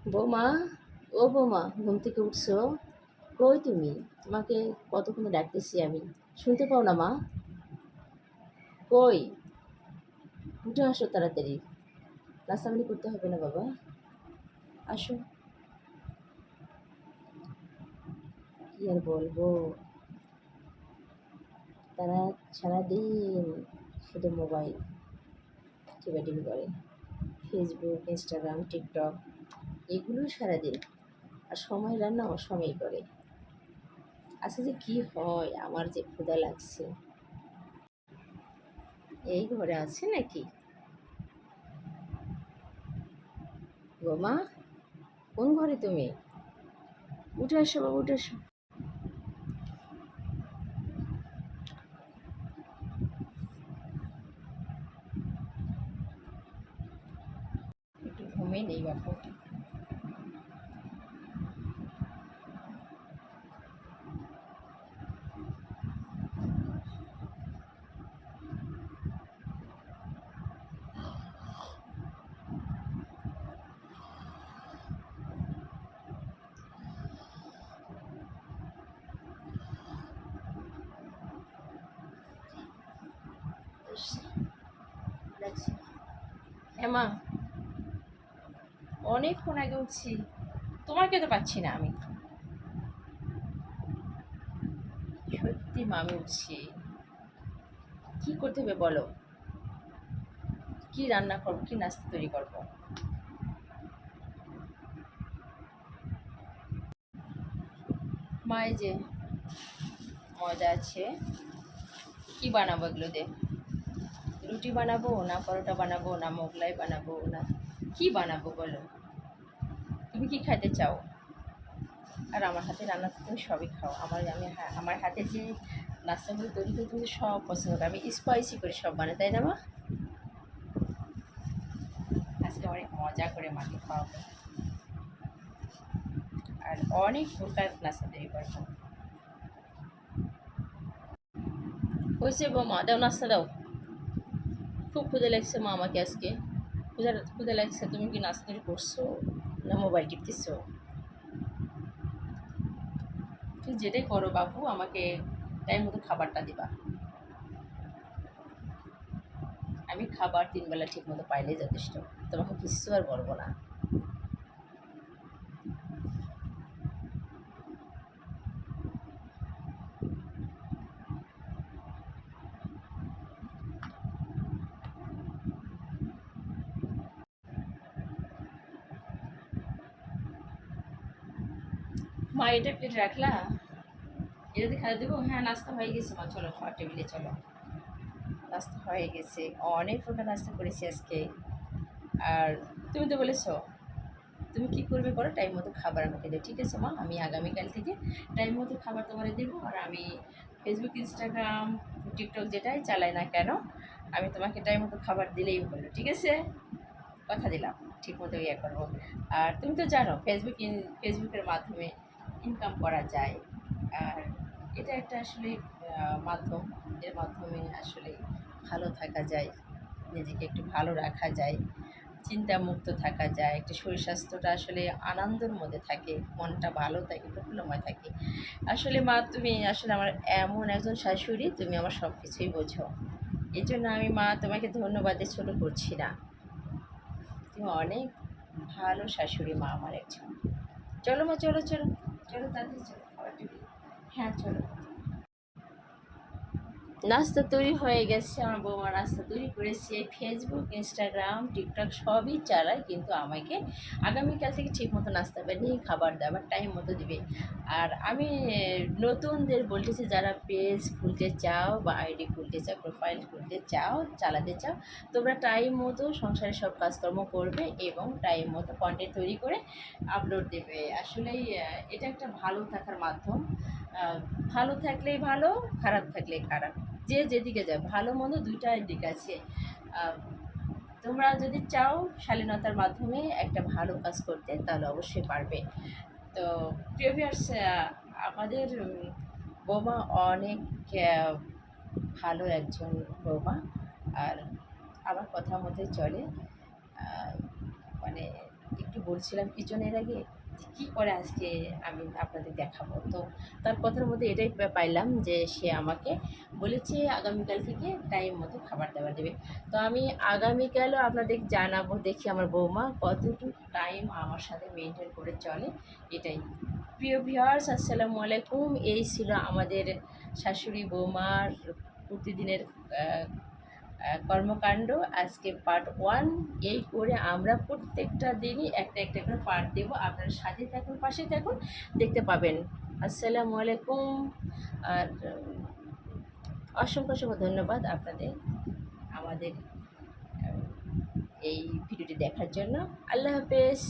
বৌমা, ও বৌমা, ঘুম থেকে উঠছো? কই তুমি? তোমাকে কতক্ষণ ডাকতেছি আমি, শুনতে পাও না মা? কই? উঠে আসো তাড়াতাড়ি। নাস্তা পানি করতে হবে না বাবা? আসো। কি আর বলবো, তারা সারাদিন শুধু মোবাইল টিপাটিপি করে, ফেসবুক, ইনস্টাগ্রাম, টিকটক, এগুলো সারাদিন। আর সময় রান্না অসময়ে করে। আচ্ছা, যে কি হয়, আমার যে ক্ষুধা লাগছে। এই ঘরে আছে নাকি? বৌমা, কোন ঘরে তুমি? উঠে আসো বাবা, উঠে আসো। একটু ঘুমিয়ে নেই বাপু। হ্যাঁ মা, অনেকক্ষণ আগে উঠছি, তোমাকে তো পাচ্ছি না আমি। সত্যি মা, আমি উঠছি। কি করতে হবে বলো? কি রান্না করবো, কি নাস্তা তৈরি করবো? মা, এই যে ময়দা আছে, কি বানাবো এগুলো দিয়ে? রুটি বানাবো না পরোটা বানাবো না মোগলাই বানাবো, না কি বানাবো বলো? তুমি কি খেতে চাও? আর আমার হাতে রান্না তো তুমি সবই খাও। আমার হাতে যে নাস্তাগুলো তৈরি করে তুমি সব পছন্দ করো। আমি স্পাইসি করে সব বানাই, তাই না মা? আজকে অনেক মজা করে মাকে খাওয়াবো, আর অনেক প্রকার নাস্তা তৈরি করবো। হয়েছে মা, দাও নাস্তা দাও। খুব ক্ষুদে লাগছে মা আমাকে আজকে। ক্ষুদে লাগছে। তুমি কি নাস্তা তৈরি করছো না মোবাইল টিপতেছো? তুমি যেটাই করো বাবু, আমাকে টাইম মতো খাবারটা দিবা। আমি খাবার 3 বেলা ঠিক মতো পাইলেই যথেষ্ট। তোমাকে কিচ্ছু আর বলবো না। মা, এটা প্লেট রাখলা? এটা দিয়ে খাওয়া দেবো? হ্যাঁ, নাস্তা হয়ে গেছে মা, চলো খাওয়ার টেবিলে চলো। নাস্তা হয়ে গেছে, অনেক প্রকার নাস্তা করেছি আজকে। আর তুমি তো বলেছো তুমি কি করবে করো, টাইম মতো খাবার আমাকে দেবে। ঠিক আছে মা, আমি আগামীকাল থেকে টাইম মতো খাবার তোমার দেবো। আর আমি ফেসবুক, ইনস্টাগ্রাম, টিকটক যেটাই চালাই না কেন, আমি তোমাকে টাইম মতো খাবার দিলেই হলো। ঠিক আছে? কথা দিলাম, ঠিক মতো ইয়ে করবো। আর তুমি তো জানো ফেসবুকের মাধ্যমে ইনকাম করা যায়। আর এটা একটা আসলে মাধ্যম, এর মাধ্যমে আসলে ভালো থাকা যায়, নিজেকে একটু ভালো রাখা যায়, চিন্তামুক্ত থাকা যায়, একটা শরীর স্বাস্থ্যটা আসলে আনন্দের মধ্যে থাকে, মনটা ভালো থাকে, প্রফুল্লময় থাকে। আসলে মা, তুমি আসলে আমার এমন একজন শাশুড়ি, তুমি আমার সব কিছুই বোঝো। এই জন্য আমি মা তোমাকে ধন্যবাদে ছোটো করছি না। তুমি অনেক ভালো শাশুড়ি মা আমার একজন। চলো মা, চলো চলো, চলো তাড়াতাড়ি চলো খাবার টেবিলে। হ্যাঁ চলো। নাস্তা তৈরি হয়ে গেছে, আমার বৌমা নাস্তা তৈরি করেছে। ফেসবুক, ইনস্টাগ্রাম, টিকটক সবই চালায়, কিন্তু আমাকে আগামীকাল থেকে ঠিক মতো নাস্তা বানিয়ে খাবার দাবার টাইম মতো দিবে। আর আমি নতুনদের বলতেছি, যারা পেজ খুলতে চাও বা আইডি খুলতে চাও, প্রোফাইল খুলতে চাও, চালাতে চাও, তোমরা টাইম মতো সংসারের সব কাজকর্ম করবে এবং টাইম মতো কন্টেন্ট তৈরি করে আপলোড দেবে। আসলেই এটা একটা ভালো থাকার মাধ্যম। আহ, ভালো থাকলেই ভালো, খারাপ থাকলেই খারাপ। যে যেদিকে যায়, ভালো মন্দ দুইটাই দিক আছে। আহ, তোমরা যদি চাও শালীনতার মাধ্যমে একটা ভালো কাজ করতে, তাহলে অবশ্যই পারবে। তো প্রিয় ভিউয়ার্স, আমাদের বৌমা অনেক আহ, ভালো একজন বৌমা। আর আমার কথা মতে চলে। আহ, মানে একটু বলছিলাম কিচেনের আগে যে কী করে আজকে আমি আপনাদের দেখাবো। তো তার কথার মধ্যে এটাই পাইলাম যে সে আমাকে বলেছে আগামীকাল থেকে টাইম মতো খাবার দাবার দেবে। তো আমি আগামীকালও আপনাদের জানাবো, দেখি আমার বৌমা কতটুকু টাইম আমার সাথে মেনটেন করে চলে। এটাই। প্রিয় ভিউয়ার্স, আসসালামু আলাইকুম। এই ছিল আমাদের শাশুড়ি বৌমার প্রতিদিনের কর্মকাণ্ড। আজকে পার্ট 1। এই করে আমরা প্রত্যেকটা দিনই একটা একটা করে পার্ট দেবো। আপনারা সাথে থাকুন, পাশে থাকুন, দেখতে পাবেন। আসসালামু আলাইকুম। আর অসংখ্য অসংখ্য ধন্যবাদ আপনাদের আমাদের এই ভিডিওটি দেখার জন্য। আল্লাহ হাফেজ।